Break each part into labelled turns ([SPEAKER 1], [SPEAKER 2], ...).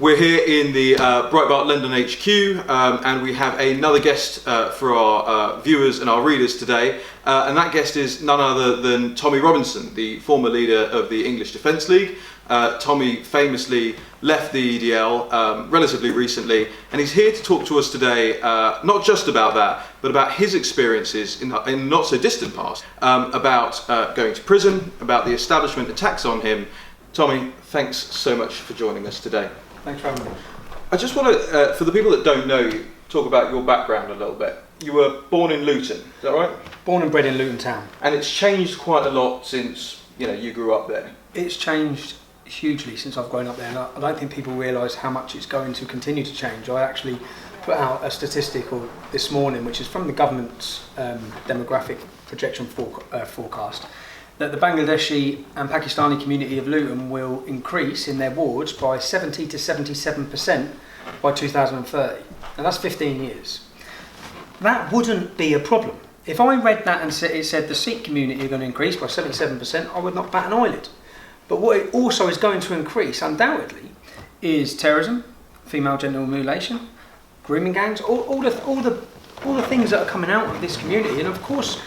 [SPEAKER 1] We're here in the Breitbart London HQ, and we have another guest for our viewers and our readers today, and that guest is none other than Tommy Robinson, the former leader of the English Defence League. Tommy famously left the EDL relatively recently, and he's here to talk to us today not just about that, but about his experiences in the not so distant past, about going to prison, about the establishment attacks on him. Tommy, thanks so much for joining us today.
[SPEAKER 2] Thanks for having me.
[SPEAKER 1] I just want to, for the people that don't know you, talk about your background a little bit. You were born in Luton, is that right?
[SPEAKER 2] Born and bred in Luton town.
[SPEAKER 1] And it's changed quite a lot since you grew up there.
[SPEAKER 2] It's changed hugely since I've grown up there, and I don't think people realise how much it's going to continue to change. I actually put out a statistic this morning, which is from the government's demographic projection forecast, that the Bangladeshi and Pakistani community of Luton will increase in their wards by 70 to 77% by 2030. And that's 15 years. That wouldn't be a problem. If I read that and it said the Sikh community are going to increase by 77%, I would not bat an eyelid. But what it also is going to increase, undoubtedly, is terrorism, female genital mutilation, grooming gangs, all the things that are coming out of this community. And of course,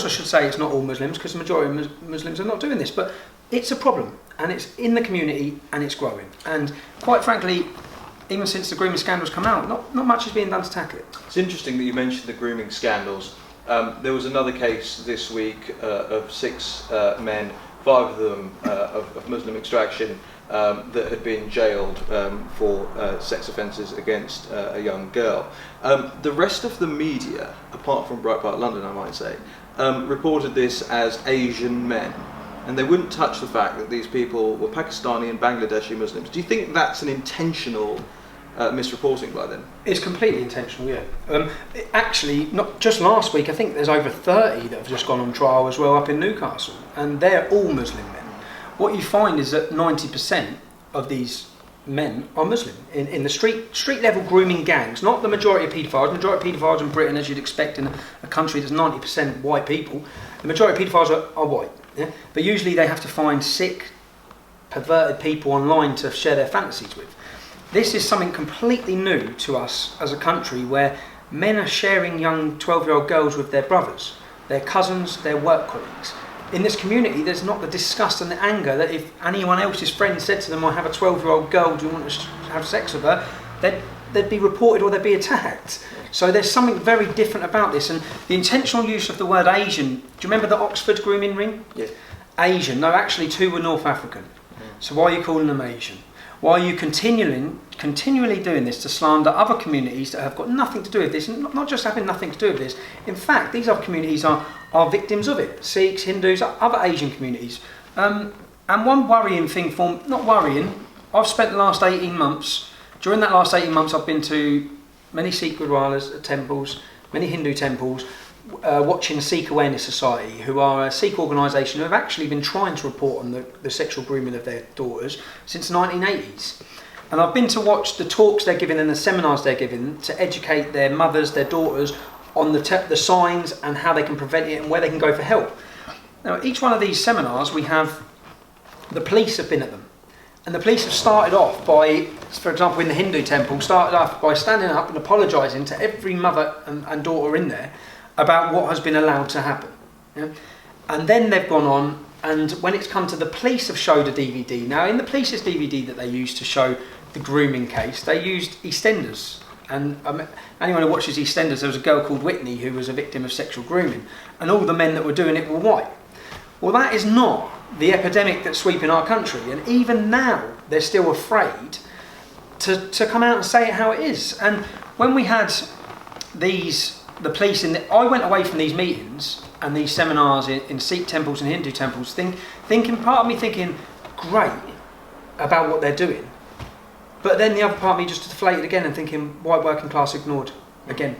[SPEAKER 2] I should say it's not all Muslims, because the majority of Muslims are not doing this, but it's a problem, and it's in the community, and it's growing. And quite frankly, even since the grooming scandals come out, not much is being done to tackle it.
[SPEAKER 1] It's interesting that you mentioned the grooming scandals. There was another case this week of 6 men, 5 of them of Muslim extraction, that had been jailed for sex offences against a young girl. The rest of the media, apart from Breitbart London, I might say, reported this as Asian men, and they wouldn't touch the fact that these people were Pakistani and Bangladeshi Muslims. Do you think that's an intentional misreporting by them?
[SPEAKER 2] It's completely intentional, yeah. Actually, not just last week, I think there's over 30 that have just gone on trial as well up in Newcastle, and they're all Muslim men. What you find is that 90% of these men are Muslim in the street level grooming gangs, not the majority of paedophiles. The majority of paedophiles in Britain, as you'd expect in a country that's 90% white people, the majority of paedophiles are white. Yeah? But usually they have to find sick, perverted people online to share their fantasies with. This is something completely new to us as a country, where men are sharing young 12-year-old girls with their brothers, their cousins, their work colleagues. In this community, there's not the disgust and the anger that if anyone else's friend said to them, I have a 12-year-old girl, do you want to have sex with her? They'd be reported or they'd be attacked. So there's something very different about this. And the intentional use of the word Asian, do you remember the Oxford grooming ring?
[SPEAKER 1] Yeah.
[SPEAKER 2] Asian. No, actually 2 were North African. So why are you calling them Asian? Why are you continually doing this to slander other communities that have got nothing to do with this, and not just having nothing to do with this? In fact, these other communities are victims of it. Sikhs, Hindus, other Asian communities. And one worrying thing I've spent the last 18 months, during that last 18 months I've been to many Sikh gurdwaras, temples, many Hindu temples, watching Sikh Awareness Society, who are a Sikh organisation who have actually been trying to report on the sexual grooming of their daughters since the 1980s. And I've been to watch the talks they're giving and the seminars they're giving to educate their mothers, their daughters, on the signs and how they can prevent it and where they can go for help. Now, at each one of these seminars, the police have been at them. And the police have started off by, for example, in the Hindu temple, started off by standing up and apologising to every mother and daughter in there about what has been allowed to happen. Yeah? And then they've gone on, and when it's come to the police have showed a DVD. Now, in the police's DVD that they used to show the grooming case, they used EastEnders. And anyone who watches EastEnders, there was a girl called Whitney who was a victim of sexual grooming, and all the men that were doing it were white. Well, that is not the epidemic that's sweeping our country, and even now they're still afraid to come out and say it how it is. And when we had the police I went away from these meetings and these seminars in Sikh temples and Hindu temples part of me thinking great about what they're doing, but then the other part of me just deflated again and thinking, white working class ignored again.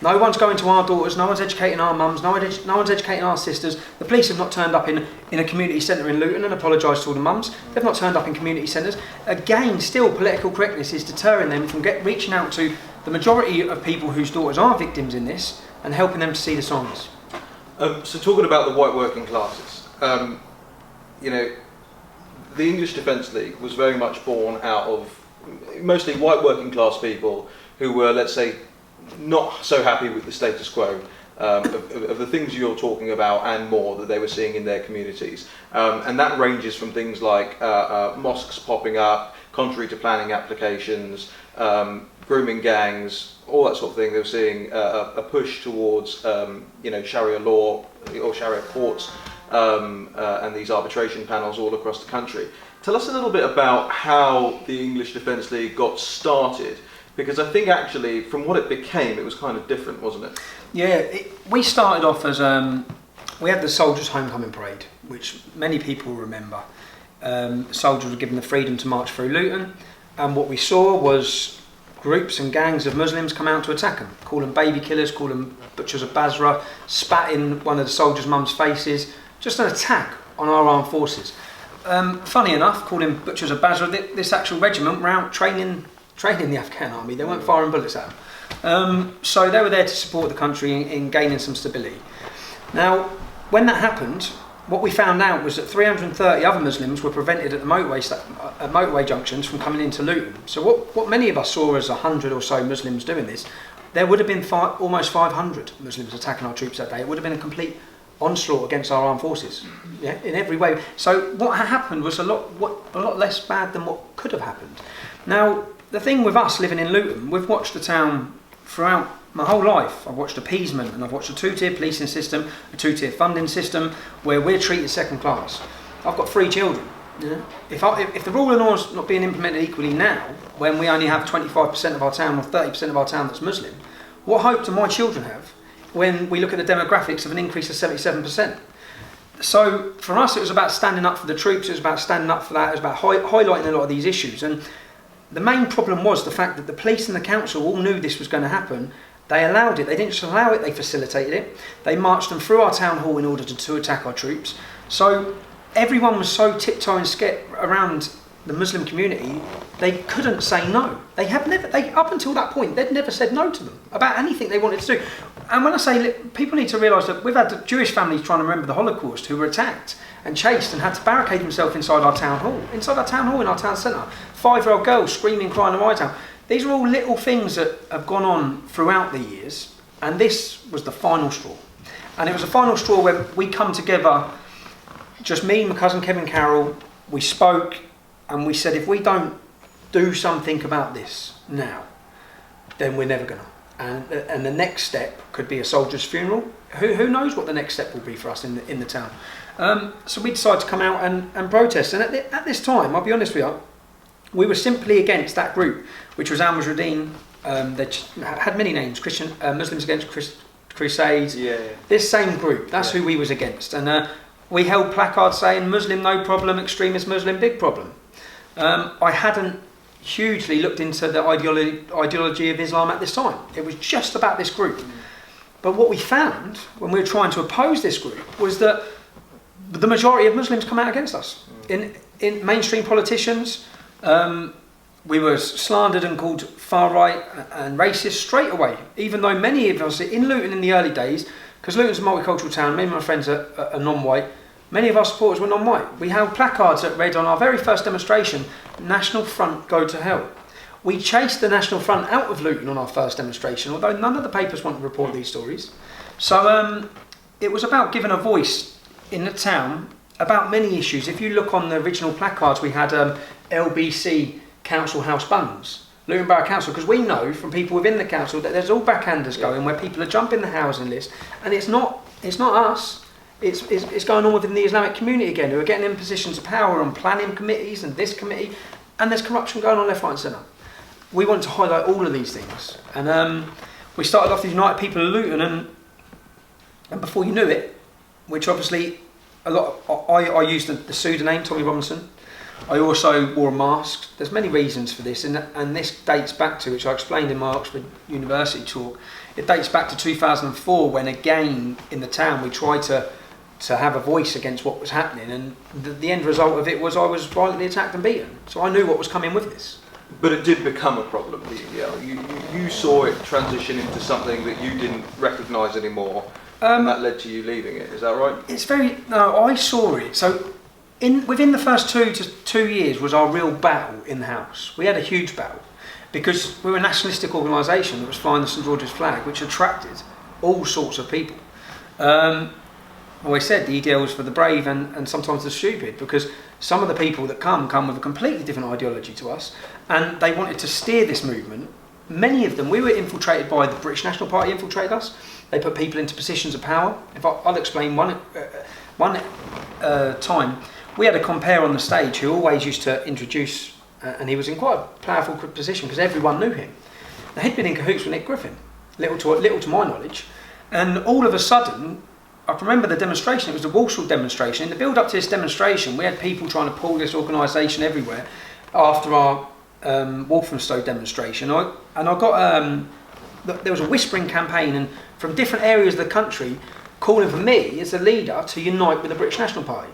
[SPEAKER 2] No one's going to our daughters, no one's educating our mums, no one's educating our sisters. The police have not turned up in a community centre in Luton and apologised to all the mums. They've not turned up in community centres. Again, still political correctness is deterring them from reaching out to the majority of people whose daughters are victims in this and helping them to see the signs.
[SPEAKER 1] So talking about the white working classes, the English Defence League was very much born out of mostly white working class people who were, let's say, not so happy with the status quo of the things you're talking about and more that they were seeing in their communities. And that ranges from things like mosques popping up, contrary to planning applications, grooming gangs, all that sort of thing. They were seeing a push towards Sharia law or Sharia courts and these arbitration panels all across the country. Tell us a little bit about how the English Defence League got started, because I think actually from what it became it was kind of different, wasn't it?
[SPEAKER 2] Yeah, we started off as we had the Soldiers' Homecoming Parade, which many people remember. Soldiers were given the freedom to march through Luton, and what we saw was groups and gangs of Muslims come out to attack them, call them baby killers, call them butchers of Basra, spat in one of the soldiers' mums' faces, just an attack on our armed forces. Funny enough, calling butchers of Basra, this actual regiment were out training the Afghan army. They weren't firing bullets at them. So they were there to support the country in gaining some stability. Now, when that happened, what we found out was that 330 other Muslims were prevented at the motorway junctions from coming into Luton. So what many of us saw as 100 or so Muslims doing this, there would have been almost 500 Muslims attacking our troops that day. It would have been a complete onslaught against our armed forces, yeah, in every way. So what happened was a lot less bad than what could have happened. Now, the thing with us living in Luton, we've watched the town throughout my whole life. I've watched appeasement, and I've watched a two-tier policing system, a two-tier funding system, where we're treated second class. I've got 3 children. Yeah. If the rule of law is not being implemented equally now, when we only have 25% of our town or 30% of our town that's Muslim, what hope do my children have when we look at the demographics of an increase of 77%? So for us, it was about standing up for the troops. It was about standing up for that. It was about highlighting a lot of these issues. And the main problem was the fact that the police and the council all knew this was going to happen. They allowed it. They didn't just allow it, they facilitated it. They marched them through our town hall in order to attack our troops. So everyone was so tiptoeing around the Muslim community, they couldn't say no. Up until that point, they'd never said no to them about anything they wanted to do. And when I say, people need to realise that we've had the Jewish families trying to remember the Holocaust who were attacked and chased and had to barricade themselves inside our town hall in our town centre. 5-year-old girls screaming, crying in my town. These are all little things that have gone on throughout the years, and this was the final straw. And it was a final straw when we come together, just me, my cousin Kevin Carroll, we spoke and we said, if we don't do something about this now, then we're never going to. And the next step could be a soldier's funeral. Who knows what the next step will be for us in the town. So we decided to come out and protest. And at this time, I'll be honest with you, we were simply against that group, which was Al Mujahideen. They had many names: Muslims Against Crusades. Yeah. This same group. That's who we was against. And we held placards saying "Muslim no problem, extremist Muslim big problem." I hadn't hugely looked into the ideology of Islam at this time. It was just about this group. But what we found when we were trying to oppose this group was that the majority of Muslims come out against us. In mainstream politicians, we were slandered and called far right and racist straight away, even though many of us in Luton in the early days, because Luton's a multicultural town, many of my friends are non-white, many of our supporters were non-white. We held placards that read on our very first demonstration, "National Front, go to hell." We chased the National Front out of Luton on our first demonstration, although none of the papers wanted to report these stories. So it was about giving a voice in the town about many issues. If you look on the original placards, we had LBC Council House Buns, Luton Borough Council, because we know from people within the council that there's all backhanders going where people are jumping the housing list, and it's not us. It's going on within the Islamic community again, who are getting in positions of power on planning committees and this committee, and there's corruption going on left, right and centre. We want to highlight all of these things. And we started off the United People of Luton, and before you knew it, which obviously I used the pseudonym Tommy Robinson. I also wore a mask. There's many reasons for this, and this dates back to, which I explained in my Oxford University talk, it dates back to 2004 when again in the town we tried to have a voice against what was happening, and the end result of it was I was violently attacked and beaten. So I knew what was coming with this.
[SPEAKER 1] But it did become a problem, the EDL. You saw it transition into something that you didn't recognise anymore, and that led to you leaving it. Is that right?
[SPEAKER 2] I saw it. So Within the first 2 years was our real battle in the house. We had a huge battle because we were a nationalistic organisation that was flying the St George's flag, which attracted all sorts of people. I always said the EDL was for the brave and sometimes the stupid, because some of the people that come with a completely different ideology to us, and they wanted to steer this movement. Many of them, we were infiltrated by the British National Party, infiltrated us. They put people into positions of power. In fact, I'll explain one time. We had a compere on the stage who always used to introduce, and he was in quite a powerful position because everyone knew him. Now, he'd been in cahoots with Nick Griffin, little to my knowledge, and all of a sudden, I can remember the demonstration. It was the Walsall demonstration. In the build-up to this demonstration, we had people trying to pull this organisation everywhere. After our Walthamstow demonstration, there was a whispering campaign, and from different areas of the country, calling for me as the leader to unite with the British National Party.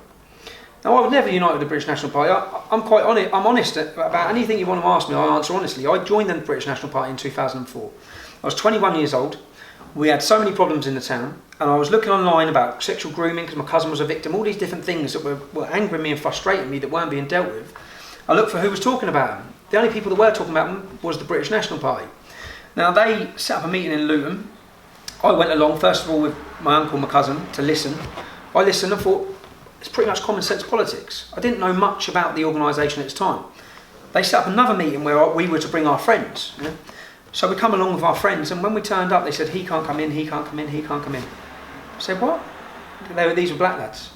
[SPEAKER 2] Now, I would never unite with the British National Party. I'm quite honest. I'm honest about anything you want to ask me. I answer honestly. I joined the British National Party in 2004. I was 21 years old. We had so many problems in the town, and I was looking online about sexual grooming because my cousin was a victim. All these different things that were angering me and frustrating me that weren't being dealt with. I looked for who was talking about them. The only people that were talking about them was the British National Party. Now, they set up a meeting in Luton. I went along, first of all, with my uncle, my cousin, to listen. I listened and thought, it's pretty much common sense politics. I didn't know much about the organisation at its time. They set up another meeting where we were to bring our friends. You know? So we come along with our friends, and when we turned up, they said, he can't come in, he can't come in, he can't come in. I said, what? These were black lads.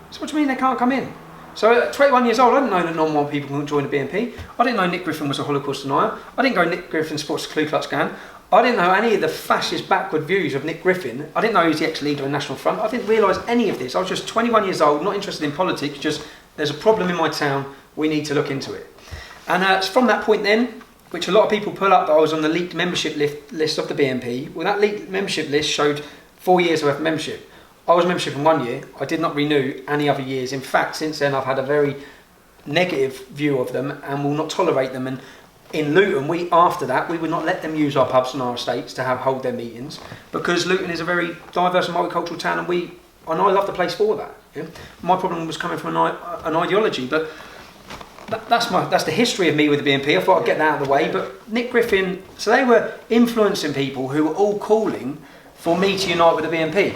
[SPEAKER 2] So what do you mean they can't come in? So at 21 years old, I didn't know that non-white people couldn't join the BNP. I didn't know Nick Griffin was a Holocaust denier. I didn't know Nick Griffin supports the Ku Klux Klan. I didn't know any of the fascist backward views of Nick Griffin. I didn't know he was the ex-leader of National Front. I didn't realise any of this. I was just 21 years old, not interested in politics, just there's a problem in my town, we need to look into it. And it's from that point then, which a lot of people pull up, that I was on the leaked membership list of the BNP. Well, that leaked membership list showed 4 years worth of membership. I was membership in 1 year. I did not renew any other years. In fact, since then I've had a very negative view of them and will not tolerate them. And in Luton, after that, we would not let them use our pubs and our estates to hold their meetings, because Luton is a very diverse and multicultural town, and I love the place for that. Yeah? My problem was coming from an ideology, but that's the history of me with the BNP. I thought I'd get that out of the way. But Nick Griffin, so they were influencing people who were all calling for me to unite with the BNP.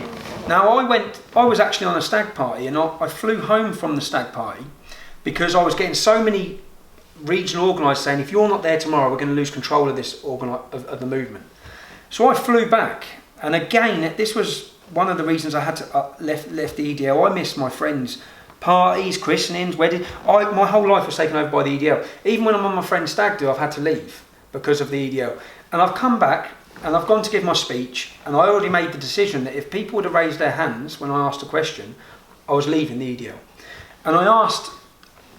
[SPEAKER 2] Now I was actually on a stag party, and I flew home from the stag party because I was getting so many regional organisers saying, if you're not there tomorrow, we're going to lose control of this of the movement. So I flew back, and again, this was one of the reasons I had to left the EDL. I missed my friends' parties, christenings, weddings. My whole life was taken over by the EDL. Even when I'm on my friend's stag do, I've had to leave because of the EDL. And I've come back, and I've gone to give my speech, and I already made the decision that if people would have raised their hands when I asked a question, I was leaving the EDL. And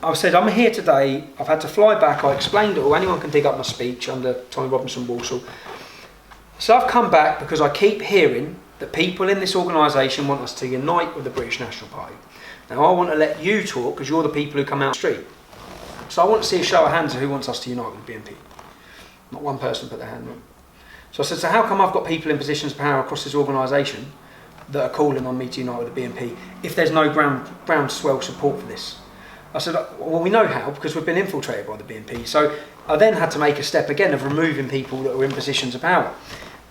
[SPEAKER 2] I said, I'm here today, I've had to fly back, I explained it all, anyone can dig up my speech under Tommy Robinson Walsall. So I've come back because I keep hearing that people in this organisation want us to unite with the British National Party. Now I want to let you talk because you're the people who come out the street. So I want to see a show of hands of who wants us to unite with the BNP. Not one person put their hand up. So I said, so how come I've got people in positions of power across this organisation that are calling on me to unite with the BNP if there's no groundswell support for this? I said, well, we know how, because we've been infiltrated by the BNP. So I then had to make a step again of removing people that were in positions of power.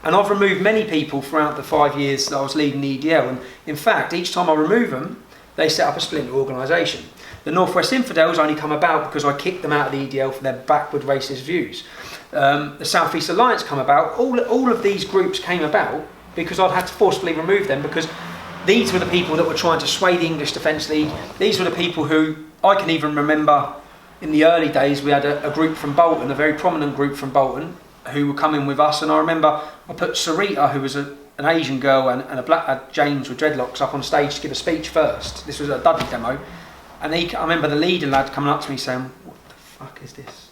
[SPEAKER 2] And I've removed many people throughout the 5 years that I was leading the EDL. And in fact, each time I remove them, they set up a splinter organisation. The North West Infidels only come about because I kicked them out of the EDL for their backward racist views. The South East Alliance come about. All of these groups came about because I'd had to forcibly remove them, because these were the people that were trying to sway the English Defence League. These were the people who, I can even remember in the early days, we had a group from Bolton, a very prominent group from Bolton, who were coming with us. And I remember I put Sarita, who was an Asian girl, and a black lad, James, with dreadlocks, up on stage to give a speech first. This was a Dudley demo. And I remember the leader lad coming up to me saying, what the fuck is this?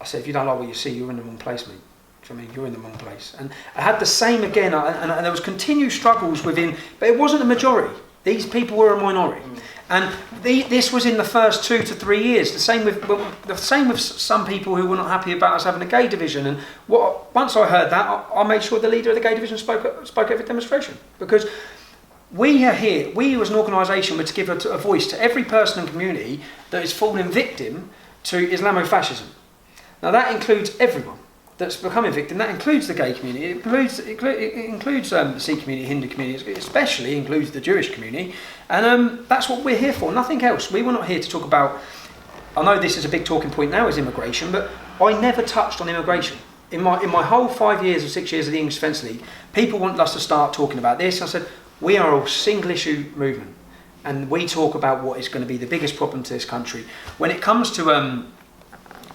[SPEAKER 2] I said, if you don't like what you see, you're in the wrong place, mate. Do you know what I mean? You're in the wrong place. And I had the same again, and there was continued struggles within, but it wasn't a majority. These people were a minority. And this was in the first 2 to 3 years. The same with some people who were not happy about us having a gay division. And once I heard that, I made sure the leader of the gay division spoke at every demonstration, because We are here, we as an organisation were to give a voice to every person and community that is falling victim to Islamofascism. Now that includes everyone that's becoming victim. That includes the gay community, it includes the Sikh community, Hindu community, it especially includes the Jewish community. And that's what we're here for, nothing else. We were not here to talk about, I know this is a big talking point now, is immigration, but I never touched on immigration. In my whole 5 years or 6 years of the English Defence League, people wanted us to start talking about this. I said, we are a single issue movement and we talk about what is going to be the biggest problem to this country. When it comes to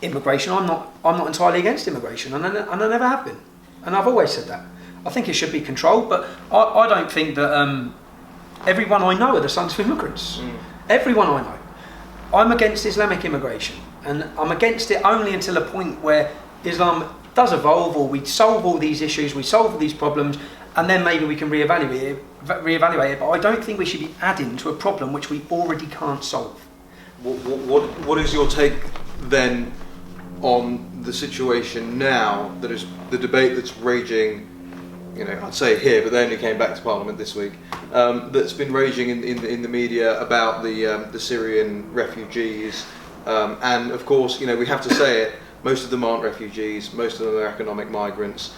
[SPEAKER 2] immigration, I'm not entirely against immigration, and I never have been. And I've always said that. I think it should be controlled, but I don't think that everyone I know are the sons of immigrants. Everyone I know. I'm against Islamic immigration, and I'm against it only until a point where Islam does evolve, or we solve all these issues, we solve all these problems, and then maybe we can reevaluate it. But I don't think we should be adding to a problem which we already can't solve.
[SPEAKER 1] What is your take then on the situation now, that is the debate that's raging, I'd say here, but they only came back to Parliament this week, that's been raging in the media about the Syrian refugees, and of course, we have to say it, most of them aren't refugees, most of them are economic migrants.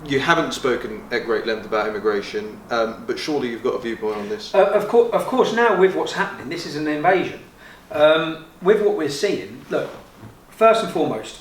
[SPEAKER 1] You haven't spoken at great length about immigration, but surely you've got a viewpoint on this.
[SPEAKER 2] Of course, now with what's happening, this is an invasion. With what we're seeing, look, first and foremost,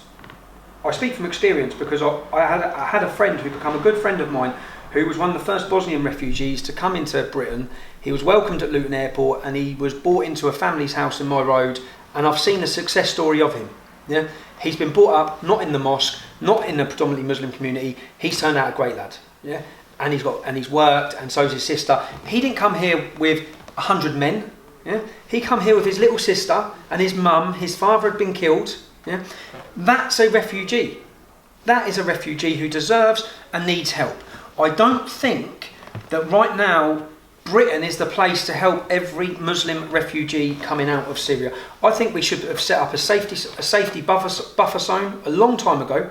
[SPEAKER 2] I speak from experience because I had a friend who became a good friend of mine who was one of the first Bosnian refugees to come into Britain. He was welcomed at Luton Airport and he was brought into a family's house in my road, and I've seen a success story of him. Yeah, he's been brought up not in the mosque, not in a predominantly Muslim community. He's turned out a great lad. Yeah, and he's worked, and so's his sister. He didn't come here with 100 men. Yeah, he come here with his little sister and his mum. His father had been killed. Yeah, that's a refugee. That is a refugee who deserves and needs help. I don't think that right now Britain is the place to help every Muslim refugee coming out of Syria. I think we should have set up a safety buffer zone a long time ago.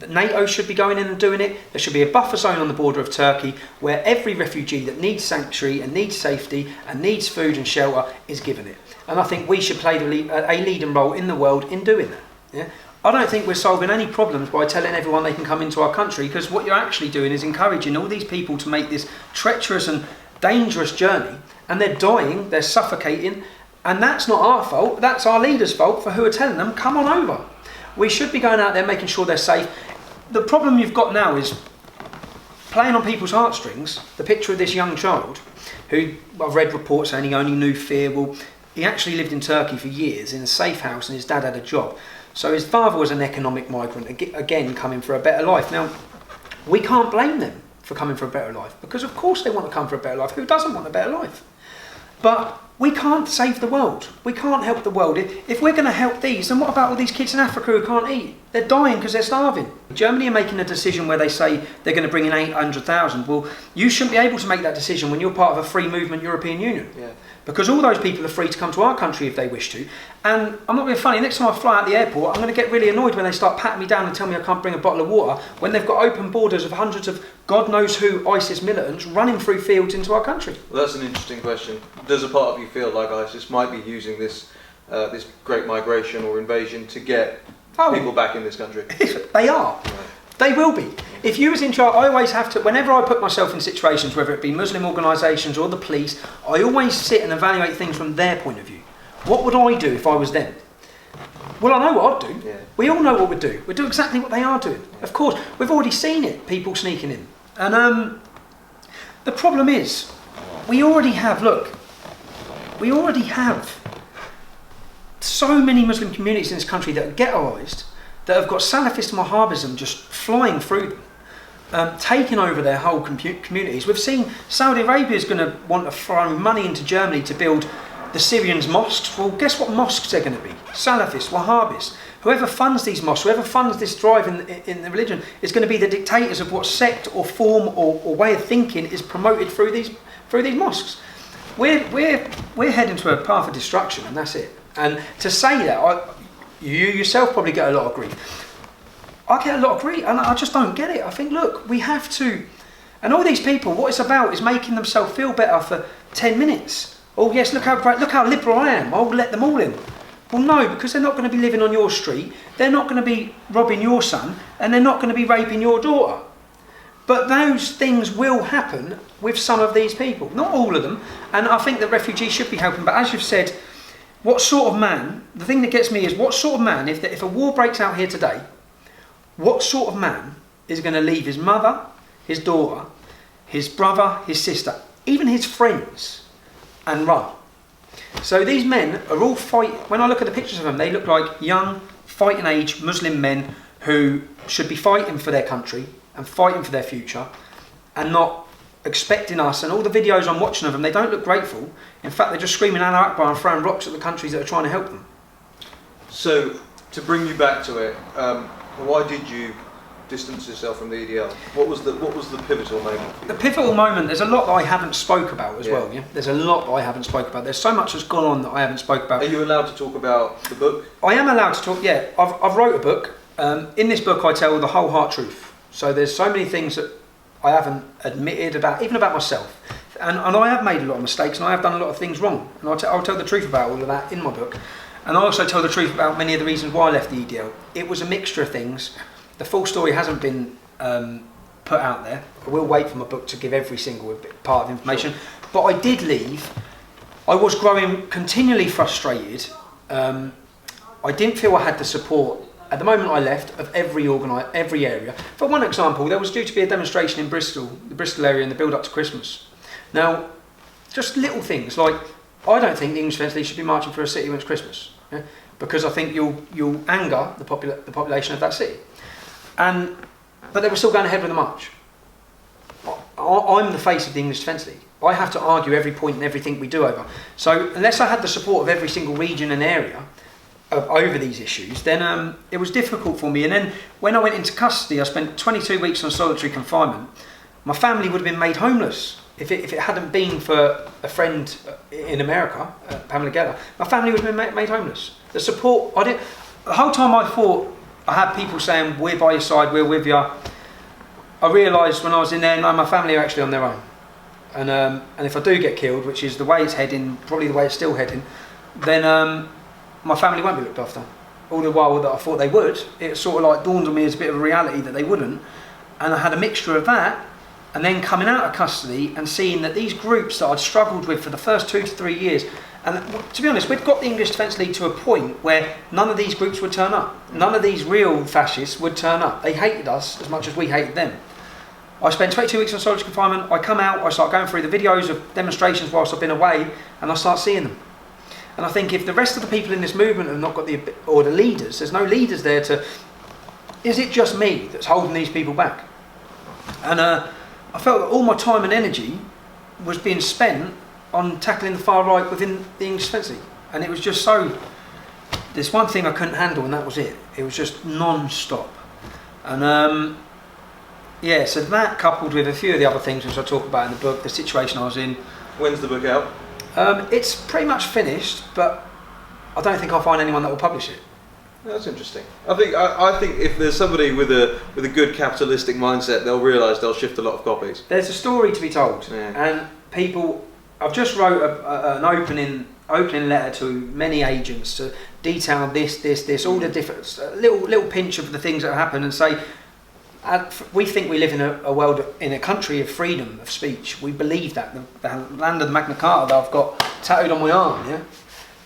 [SPEAKER 2] NATO should be going in and doing it. There should be a buffer zone on the border of Turkey where every refugee that needs sanctuary and needs safety and needs food and shelter is given it. And I think we should play a leading role in the world in doing that. Yeah? I don't think we're solving any problems by telling everyone they can come into our country, because what you're actually doing is encouraging all these people to make this treacherous and dangerous journey, and they're dying, they're suffocating, and that's not our fault, that's our leaders' fault for who are telling them, come on over. We should be going out there making sure they're safe. The problem you've got now is playing on people's heartstrings. The picture of this young child, who I've read reports saying he only knew fear. Well, he actually lived in Turkey for years in a safe house, and his dad had a job. So his father was an economic migrant, again coming for a better life. Now, we can't blame them for coming for a better life, because of course they want to come for a better life. Who doesn't want a better life? But we can't save the world. We can't help the world. If we're going to help these, then what about all these kids in Africa who can't eat? They're dying because they're starving. Germany are making a decision where they say they're going to bring in 800,000. Well, you shouldn't be able to make that decision when you're part of a free movement European Union. Yeah. Because all those people are free to come to our country if they wish to. And I'm not being funny, next time I fly out the airport, I'm going to get really annoyed when they start patting me down and tell me I can't bring a bottle of water when they've got open borders of hundreds of God knows who ISIS militants running through fields into our country.
[SPEAKER 1] Well, that's an interesting question. Does a part of you feel like ISIS might be using this great migration or invasion to get people back in this country?
[SPEAKER 2] They are. Right. They will be. If you was in charge, I always have to, whenever I put myself in situations, whether it be Muslim organisations or the police, I always sit and evaluate things from their point of view. What would I do if I was them? Well, I know what I'd do. Yeah. We all know what we'd do. We'd do exactly what they are doing. Yeah. Of course, we've already seen it, people sneaking in. And the problem is, we already have so many Muslim communities in this country that are ghettoised, that have got Salafist Wahhabism just flying through them, taking over their whole communities. We've seen Saudi Arabia is going to want to throw money into Germany to build the Syrians' mosques. Well, guess what mosques they're going to be? Salafist, Wahhabis. Whoever funds these mosques, whoever funds this drive in the religion, is going to be the dictators of what sect or form or way of thinking is promoted through these mosques. We're heading to a path of destruction, and that's it. And to say that, you yourself probably get a lot of grief. I get a lot of grief, and I just don't get it. I think, look, we have to, And all these people, what it's about is making themselves feel better for 10 minutes. Oh yes, look how great, look how liberal I am, I'll let them all in. Well no, because they're not going to be living on your street, they're not going to be robbing your son, and they're not going to be raping your daughter. But those things will happen with some of these people, not all of them, and I think that refugees should be helping. But as you've said, what sort of man, the thing that gets me is what sort of man, if a war breaks out here today, what sort of man is going to leave his mother, his daughter, his brother, his sister, even his friends, and run? So these men are all when I look at the pictures of them, they look like young, fighting age Muslim men who should be fighting for their country and fighting for their future, and not expecting us. And all the videos I'm watching of them, they don't look grateful. In fact, they're just screaming Allah Akbar and throwing rocks at the countries that are trying to help them.
[SPEAKER 1] So, to bring you back to it, why did you distance yourself from the EDL? What was the pivotal moment for you?
[SPEAKER 2] The pivotal moment, there's a lot that I haven't spoke about as well. Yeah, there's a lot that I haven't spoke about. There's so much that's gone on that I haven't spoke about.
[SPEAKER 1] Are you allowed to talk about the book?
[SPEAKER 2] I am allowed to talk. Yeah, I've wrote a book. In this book, I tell the whole heart truth. So there's so many things that I haven't admitted about, even about myself, and I have made a lot of mistakes, and I have done a lot of things wrong. And I'll tell the truth about all of that in my book. And I also tell the truth about many of the reasons why I left the EDL. It was a mixture of things. The full story hasn't been put out there. I will wait for my book to give every single part of information. Sure. But I did leave. I was growing continually frustrated. I didn't feel I had the support at the moment I left of every area. For one example, there was due to be a demonstration in Bristol, the Bristol area, in the build up to Christmas. Now, just little things like, I don't think the English Defence League should be marching for a city when it's Christmas, yeah? Because I think you'll anger the population of that city. But they were still going ahead with the march. I'm the face of the English Defence League. I have to argue every point and everything we do over. So unless I had the support of every single region and area over these issues, then it was difficult for me. And then when I went into custody, I spent 22 weeks on solitary confinement. My family would have been made homeless if it hadn't been for a friend in America, Pamela Geller. My family would have been made homeless. The support, the whole time I thought, I had people saying, we're by your side, we're with you. I realised when I was in there, no, my family are actually on their own. And if I do get killed, which is the way it's heading, probably the way it's still heading, then my family won't be looked after. All the while that I thought they would, it sort of like dawned on me as a bit of a reality that they wouldn't. And I had a mixture of that, and then coming out of custody and seeing that these groups that I'd struggled with for the first 2 to 3 years, and to be honest, we'd got the English Defence League to a point where none of these groups would turn up. None of these real fascists would turn up. They hated us as much as we hated them. I spent 22 weeks on solitary confinement. I come out, I start going through the videos of demonstrations whilst I've been away, and I start seeing them. And I think if the rest of the people in this movement have not got the leaders, there's no leaders there is it just me that's holding these people back? And I felt that all my time and energy was being spent on tackling the far right within the English Defence League. And it was just there's one thing I couldn't handle, and that was it. It was just non-stop. And so that coupled with a few of the other things which I talk about in the book, the situation I was in.
[SPEAKER 1] When's the book out?
[SPEAKER 2] It's pretty much finished, but I don't think I'll find anyone that will publish it.
[SPEAKER 1] That's interesting. I think if there's somebody with a good capitalistic mindset, they'll realise they'll shift a lot of copies.
[SPEAKER 2] There's a story to be told, and people. I've just wrote an opening letter to many agents to detail this, all the different little pinch of the things that happen, and say. We think we live in a world, in a country of freedom of speech. We believe that. The land of the Magna Carta that I've got tattooed on my arm, yeah?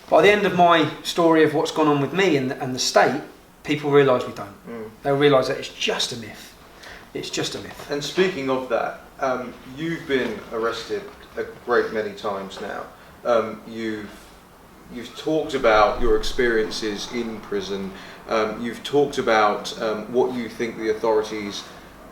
[SPEAKER 2] By the end of my story of what's gone on with me and the state, people realise we don't. They'll realise that it's just a myth. It's just a myth.
[SPEAKER 1] And speaking of that, you've been arrested a great many times now. You've talked about your experiences in prison. You've talked about what you think the authorities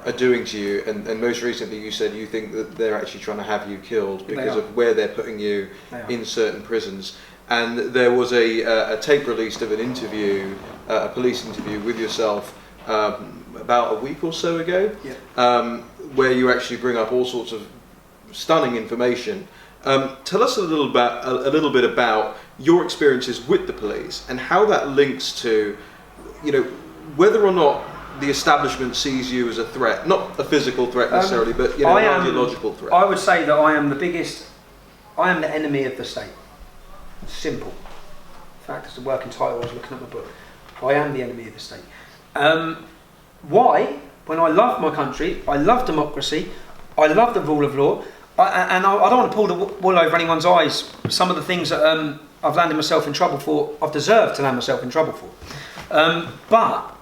[SPEAKER 1] are doing to you, and most recently you said you think that they're actually trying to have you killed because of where they're putting you in certain prisons. And there was a tape released of an interview, a police interview with yourself about a week or so ago, where you actually bring up all sorts of stunning information. Tell us a little bit about your experiences with the police and how that links to, whether or not the establishment sees you as a threat, not a physical threat necessarily, but an ideological threat?
[SPEAKER 2] I would say that I am the enemy of the state. Simple. In fact, it's the working title I was looking at my book. I am the enemy of the state. Why? When I love my country, I love democracy, I love the rule of law, I don't want to pull the wool over anyone's eyes. Some of the things that I've landed myself in trouble for, I've deserved to land myself in trouble for. But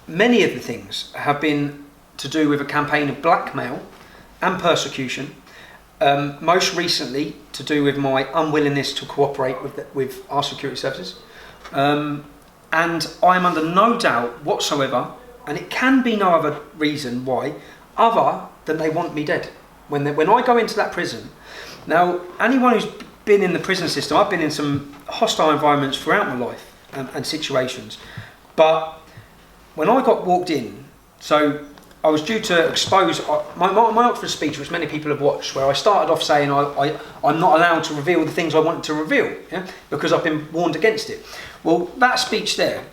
[SPEAKER 2] many of the things have been to do with a campaign of blackmail and persecution. Most recently, to do with my unwillingness to cooperate with our security services. And I am under no doubt whatsoever, and it can be no other reason why, other than they want me dead. When I go into that prison, now anyone who's been in the prison system, I've been in some hostile environments throughout my life and situations, but when I got walked in, so I was due to expose my Oxford speech, which many people have watched, where I started off saying I'm not allowed to reveal the things I wanted to reveal, because I've been warned against it. Well, that speech there,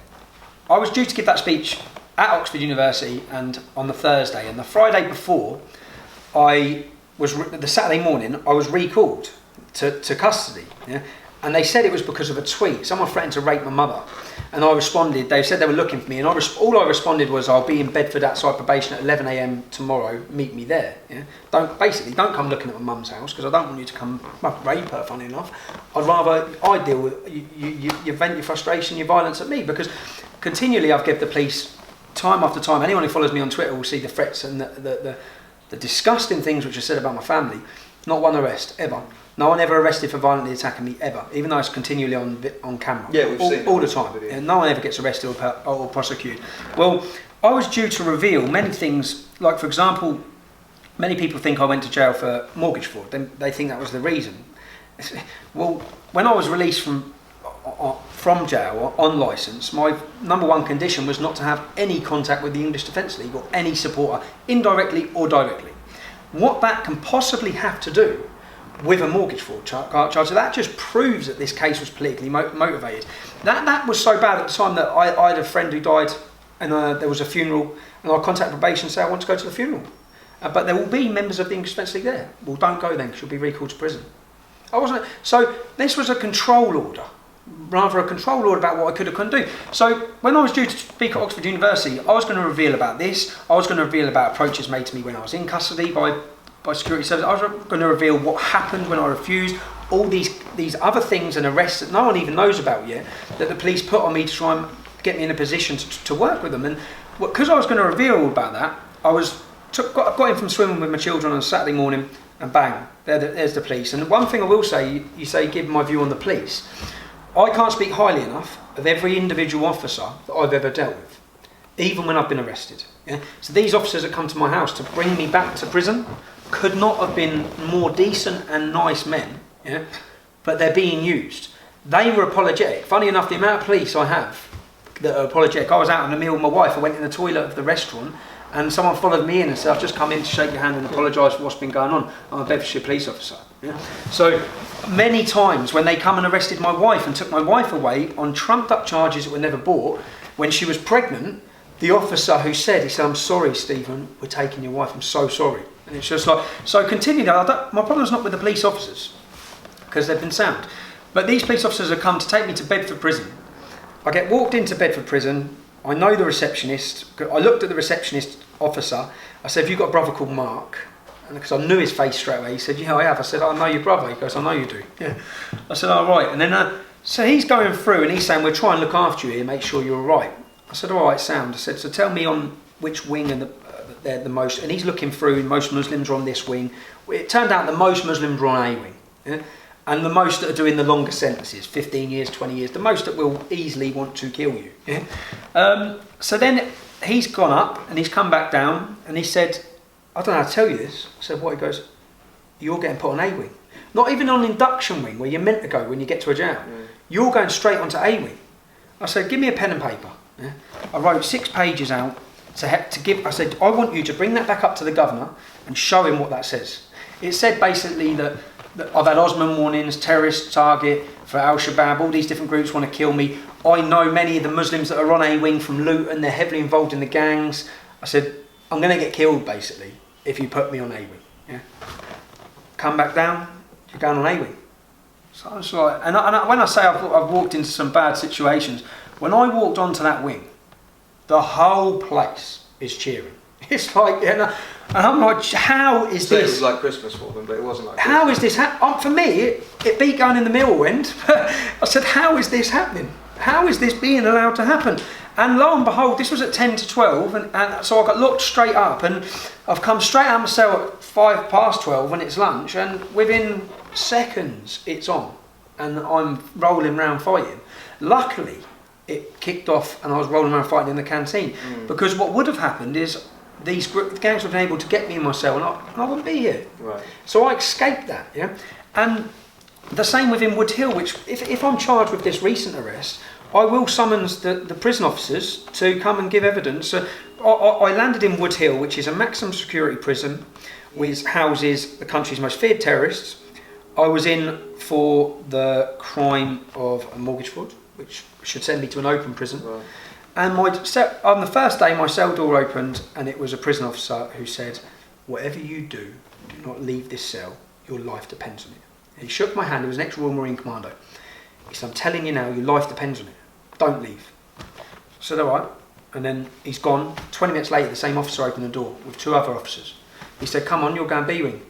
[SPEAKER 2] I was due to give that speech at Oxford University and on the Thursday, and the Friday before, the Saturday morning, I was recalled to custody, and they said it was because of a tweet. Someone threatened to rape my mother, and I responded. They said they were looking for me, and all I responded was, "I'll be in Bedford outside probation at 11 a.m. tomorrow. Meet me there." Don't come looking at my mum's house, because I don't want you to come rape her. Funny enough, I'd rather I deal with you vent your frustration, your violence at me, because continually I've given the police time after time. Anyone who follows me on Twitter will see the threats and the disgusting things which are said about my family. Not one arrest ever. No one ever arrested for violently attacking me ever, even though it's continually on camera.
[SPEAKER 1] Yeah, we've seen
[SPEAKER 2] all the time. And no one ever gets arrested or prosecuted. Well, I was due to reveal many things, like for example, many people think I went to jail for mortgage fraud. They think that was the reason. Well, when I was released from jail on licence, my number one condition was not to have any contact with the English Defence League or any supporter, indirectly or directly. What that can possibly have to do with a mortgage fraud charge, that just proves that this case was politically motivated. That was so bad at the time that I had a friend who died, and there was a funeral, and I contacted probation and said I want to go to the funeral, but there will be members of the English Defence League there. Well, don't go then, because you'll be recalled to prison. So this was a control order, rather a control order about what I could or couldn't do. So when I was due to speak at Oxford University, I was going to reveal about this. I was going to reveal about approaches made to me when I was in custody by security services. I was going to reveal what happened when I refused, all these other things and arrests that no one even knows about yet, that the police put on me to try and get me in a position to work with them. And because I was going to reveal about that, I got in from swimming with my children on a Saturday morning, and bang, there's the police. And one thing I will say, you say give my view on the police. I can't speak highly enough of every individual officer that I've ever dealt with, even when I've been arrested. So these officers that come to my house to bring me back to prison could not have been more decent and nice men, but they're being used. They were apologetic. Funny enough, the amount of police I have that are apologetic. I was out on a meal with my wife. I went in the toilet of the restaurant, and someone followed me in and said, "I've just come in to shake your hand and apologise for what's been going on. I'm a Bedfordshire police officer." So many times when they come and arrested my wife and took my wife away on trumped up charges that were never brought, when she was pregnant, the officer who said, he said, "I'm sorry, Stephen, we're taking your wife, I'm so sorry." And it's just like, so continually, my problem's not with the police officers, because they've been sound. But these police officers have come to take me to Bedford prison. I get walked into Bedford prison, I know the receptionist, I looked at the receptionist officer, I said, "Have you got a brother called Mark?" And because I knew his face straight away, he said, "Yeah, I have." I said, "I know your brother." He goes, "I know you do." Yeah. I said, "All right." And then, so he's going through and he's saying, "We'll try and look after you here, make sure you're all right." I said, "All right, sound." I said, "So tell me on which wing and they're the most," and he's looking through, most Muslims are on this wing. It turned out the most Muslims were on A wing, and the most that are doing the longer sentences, 15 years, 20 years, the most that will easily want to kill you. So then he's gone up and he's come back down and he said, "I don't know how to tell you this." I said, "What?" He goes, "You're getting put on A wing. Not even on induction wing where you're meant to go when you get to a jail. You're going straight onto A wing." I said, "Give me a pen and paper." I wrote 6 pages out to give. I said, "I want you to bring that back up to the governor and show him what that says. It said basically that I've had Osman warnings, terrorist target for Al-Shabaab, all these different groups want to kill me. I know many of the Muslims that are on A-Wing from Luton, they're heavily involved in the gangs. I said, I'm going to get killed basically if you put me on A-Wing. Yeah? Come back down, you're going on A-Wing. So I was like, and when I say I've walked into some bad situations, when I walked onto that wing, the whole place is cheering. It's like, and I'm like, how is
[SPEAKER 1] So
[SPEAKER 2] this?
[SPEAKER 1] it was like Christmas for them, but it wasn't like
[SPEAKER 2] How
[SPEAKER 1] Christmas.
[SPEAKER 2] is this for me, it beat going in the middle end. I said, how is this happening? How is this being allowed to happen? And lo and behold, this was at 10 to 12, and so I got looked straight up, and I've come straight out of my cell at 5 past 12 when it's lunch, and within seconds it's on, and I'm rolling around fighting. Luckily, it kicked off, and I was rolling around fighting in the canteen, because what would have happened is these gangs would have been able to get me in my cell, and I wouldn't be here.
[SPEAKER 1] Right.
[SPEAKER 2] So I escaped that, yeah. And the same within Wood Hill, which if I'm charged with this recent arrest, I will summons the prison officers to come and give evidence. So I landed in Wood Hill, which is a maximum security prison, which houses the country's most feared terrorists. I was in for the crime of a mortgage fraud, which should send me to an open prison.
[SPEAKER 1] Right.
[SPEAKER 2] And on the first day, my cell door opened, and it was a prison officer who said, "Whatever you do not leave this cell. Your life depends on it." And he shook my hand. He was an ex-Royal Marine Commando. He said, "I'm telling you now, your life depends on it. Don't leave." I said, "All right." And then he's gone. 20 minutes later, the same officer opened the door with 2 other officers. He said, "Come on, you're going B-Wing."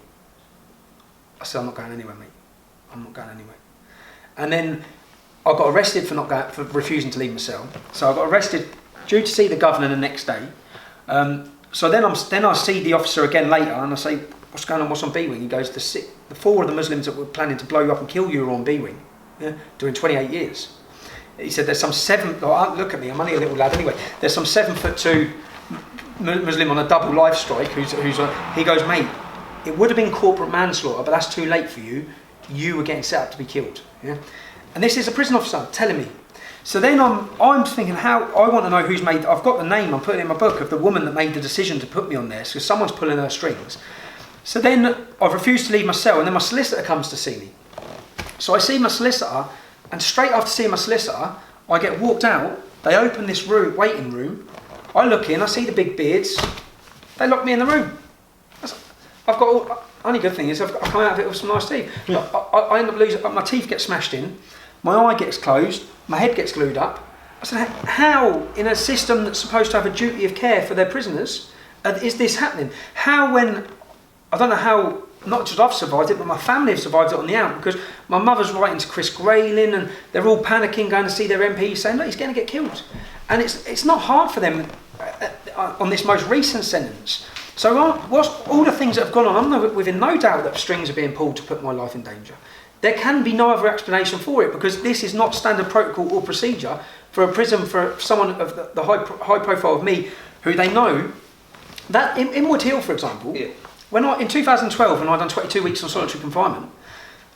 [SPEAKER 2] I said, "I'm not going anywhere, mate. I'm not going anywhere." And then I got arrested for refusing to leave my cell. So I got arrested due to see the governor the next day. So then I see the officer again later, and I say, "What's going on? What's on B-Wing?" He goes, the 4 of the Muslims that were planning to blow you up and kill you are on B-Wing, yeah, during 28 years. He said, "There's some 7, look at me, I'm only a little lad anyway. There's some 7'2" Muslim on a double life strike he goes, "Mate, it would have been corporate manslaughter, but that's too late for you. You were getting set up to be killed." Yeah? And this is a prison officer telling me. So then I'm thinking, how I want to know who's made. I've got the name. I'm putting it in my book of the woman that made the decision to put me on there. So someone's pulling her strings. So then I've refused to leave my cell, and then my solicitor comes to see me. So I see my solicitor, and straight after seeing my solicitor, I get walked out. They open this waiting room. I look in. I see the big beards. They lock me in the room. I've got only good thing is I've come out of it with some nice teeth. I end up losing. My teeth get smashed in. My eye gets closed, my head gets glued up. I said, how, in a system that's supposed to have a duty of care for their prisoners, is this happening? How when, I don't know how, not just I've survived it, but my family have survived it on the out, because my mother's writing to Chris Grayling, and they're all panicking, going to see their MP, saying, look, he's going to get killed. And it's not hard for them on this most recent sentence. So what's all the things that have gone on, I'm within no doubt that strings are being pulled to put my life in danger. There can be no other explanation for it, because this is not standard protocol or procedure for a prison for someone of the high profile of me, who they know. That in Wood Hill, for example,
[SPEAKER 1] yeah.
[SPEAKER 2] In 2012, when I'd done 22 weeks on solitary confinement,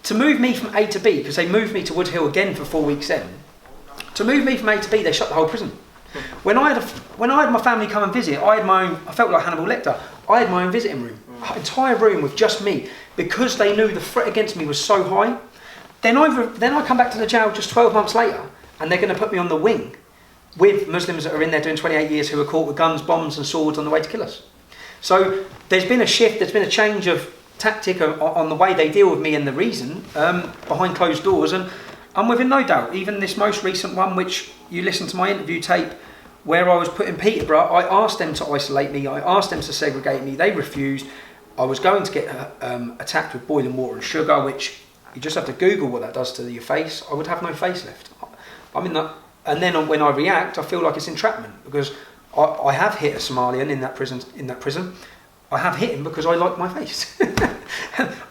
[SPEAKER 2] to move me from A to B, because they moved me to Wood Hill again for 4 weeks then, to move me from A to B, they shut the whole prison. When I had my family come and visit, I felt like Hannibal Lecter. I had my own visiting room, an entire room with just me, because they knew the threat against me was so high. Then I come back to the jail just 12 months later, and they're going to put me on the wing with Muslims that are in there doing 28 years who are caught with guns, bombs and swords on the way to kill us. So there's been a shift, there's been a change of tactic on the way they deal with me and the reason behind closed doors. And I'm within no doubt, even this most recent one, which you listened to my interview tape, where I was put in Peterborough, I asked them to isolate me, I asked them to segregate me, they refused. I was going to get attacked with boiling water and sugar, which you just have to Google what that does to your face. I would have no face left. I'm in that, and then when I react, I feel like it's entrapment, because I have hit a Somalian in that prison. I have hit him because I like my face.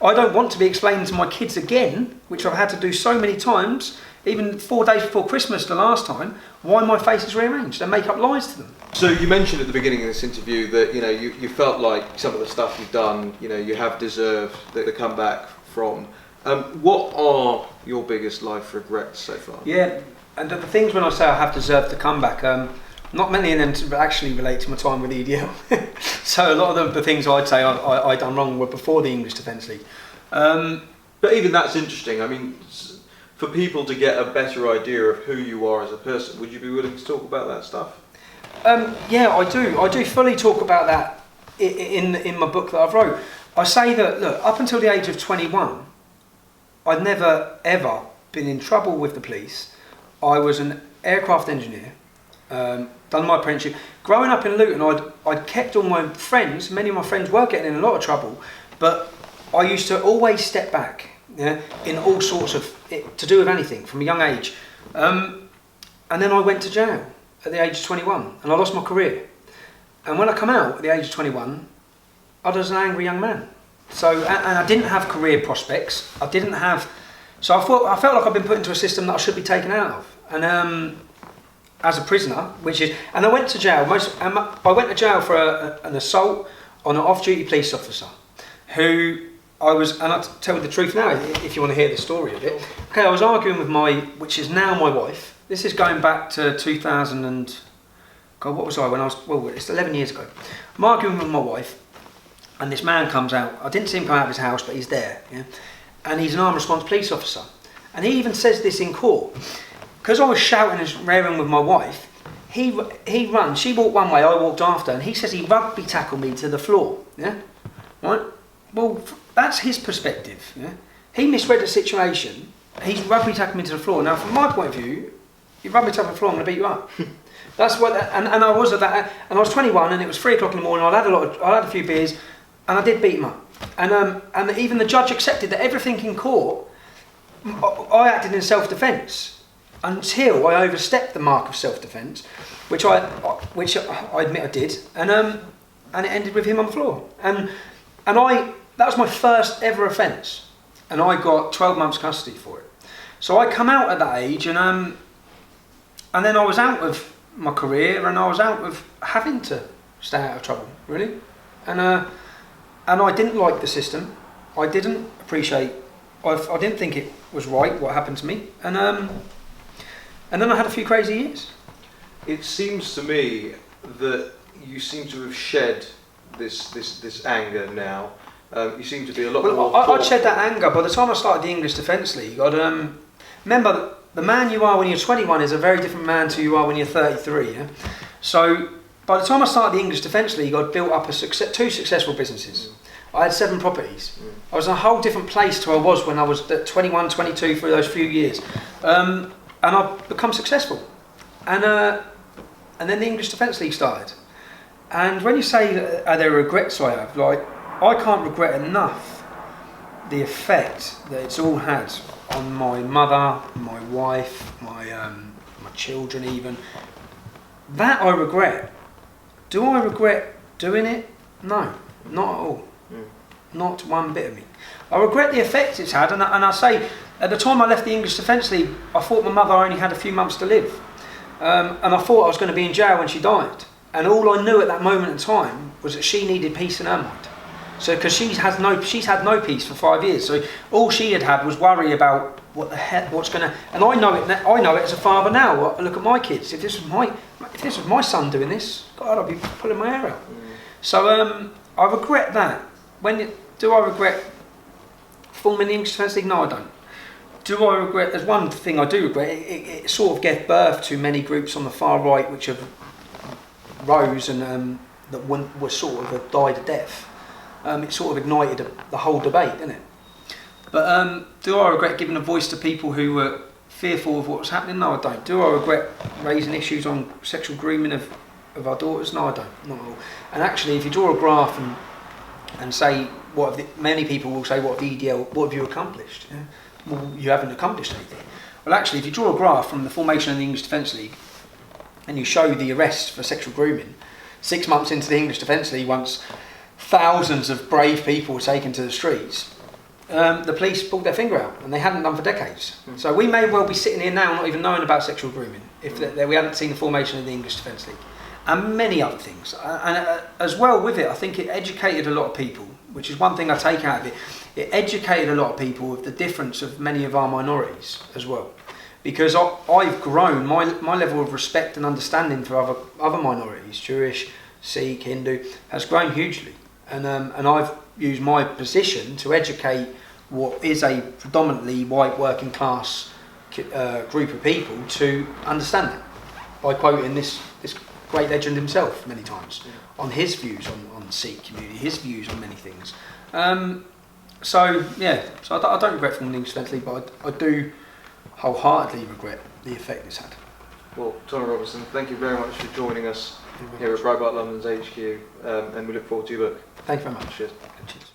[SPEAKER 2] I don't want to be explaining to my kids again, which I've had to do so many times, even 4 days before Christmas the last time, why my face is rearranged and make up lies to them.
[SPEAKER 1] So you mentioned at the beginning of this interview that you felt like some of the stuff you've done, you have deserved the comeback from. What are your biggest life regrets so far?
[SPEAKER 2] Yeah, and the things when I say I have deserved the comeback, Not many of them actually relate to my time with EDL. So a lot of the things I'd say I done wrong were before the English Defence League.
[SPEAKER 1] But even that's interesting. I mean, for people to get a better idea of who you are as a person, would you be willing to talk about that stuff?
[SPEAKER 2] Yeah, I do. I do fully talk about that in my book that I've wrote. I say that, look, up until the age of 21, I'd never ever been in trouble with the police. I was an aircraft engineer, done my apprenticeship. Growing up in Luton, I'd kept all my friends. Many of my friends were getting in a lot of trouble, but I used to always step back, yeah, in all sorts of to do with anything from a young age. And then I went to jail at the age of 21, and I lost my career. And when I come out at the age of 21, I was an angry young man. So, and I didn't have career prospects. I didn't have. So I felt like I've been put into a system that I should be taken out of. And as a prisoner, and I went to jail. I went to jail for an assault on an off-duty police officer, who I was. And I'll tell you the truth now, if you want to hear the story of it. Okay, I was arguing with which is now my wife. This is going back to 2000 and. God, what was I when I was? Well, it's 11 years ago. I'm arguing with my wife, and this man comes out. I didn't see him come out of his house, but he's there. Yeah? And he's an armed response police officer. And he even says this in court. Because I was shouting and raring with my wife, he runs. She walked one way, I walked after, and he says he rugby tackled me to the floor. Yeah, right. Well, that's his perspective. Yeah, he misread the situation. He's rugby tackled me to the floor. Now, from my point of view, you rugby tackled me to the floor, I'm going to beat you up. That's what. And I was at that. And I was 21, and it was 3 o'clock in the morning. I had a few beers, and I did beat him up. And even the judge accepted that everything in court, I acted in self-defence until I overstepped the mark of self-defence, which I admit I did, and it ended with him on the floor. And that was my first ever offence, and I got 12 months custody for it. So I come out at that age, and then I was out of my career, and I was out of having to stay out of trouble, really, and I didn't like the system. I didn't appreciate. I didn't think it was right what happened to me, and then I had a few crazy years.
[SPEAKER 1] It seems to me that you seem to have shed this anger now. You seem to be a lot more.
[SPEAKER 2] I'd shed that anger by the time I started the English Defence League. Remember, the man you are when you're 21 is a very different man to you are when you're 33. Yeah? So by the time I started the English Defence League, I'd built up 2 successful businesses. I had 7 properties. I was in a whole different place to I was when I was at 21, 22 for those few years. And I've become successful. And then the English Defence League started. And when you say are there regrets I have, like, I can't regret enough the effect that it's all had on my mother, my wife, my children even. That I regret. Do I regret doing it? No, not at all. Not one bit of me. I regret the effect it's had, and I say, at the time I left the English Defence League, I thought my mother only had a few months to live. And I thought I was going to be in jail when she died. And all I knew at that moment in time was that she needed peace in her mind. So, because she's had no peace for 5 years. So all she had was worry about what the heck, what's going to. And I know it as a father now. I look at my kids. If this was my son doing this, God, I'd be pulling my hair out. So I regret that. Do I regret forming the English Defence League? No, I don't. Do I regret? There's one thing I do regret. It sort of gave birth to many groups on the far right which have rose and that were sort of died a death. It sort of ignited the whole debate, didn't it? But do I regret giving a voice to people who were fearful of what was happening? No, I don't. Do I regret raising issues on sexual grooming of our daughters? No, I don't. Not at all. And actually, if you draw a graph and say, many people will say, what have EDL, what have you accomplished? Yeah? Well, you haven't accomplished anything. Well, actually, if you draw a graph from the formation of the English Defence League and you show the arrest for sexual grooming, 6 months into the English Defence League, once thousands of brave people were taken to the streets, the police pulled their finger out, and they hadn't done for decades. So we may well be sitting here now not even knowing about sexual grooming if we hadn't seen the formation of the English Defence League. And many other things. And as well with it, I think it educated a lot of people, which is one thing I take out of it. It educated a lot of people of the difference of many of our minorities as well. because I've grown, my level of respect and understanding for other minorities, Jewish, Sikh, Hindu, has grown hugely. And I've used my position to educate what is a predominantly white working class group of people to understand it by quoting this great legend himself many times on his views on the Sikh community, his views on many things. So I don't regret filming incidentally, but I do wholeheartedly regret the effect it's had.
[SPEAKER 1] Well, Tommy Robinson, thank you very much for joining us here at Breitbart London's HQ, and we look forward to your book.
[SPEAKER 2] Thank you very much.
[SPEAKER 1] Cheers.
[SPEAKER 2] Cheers.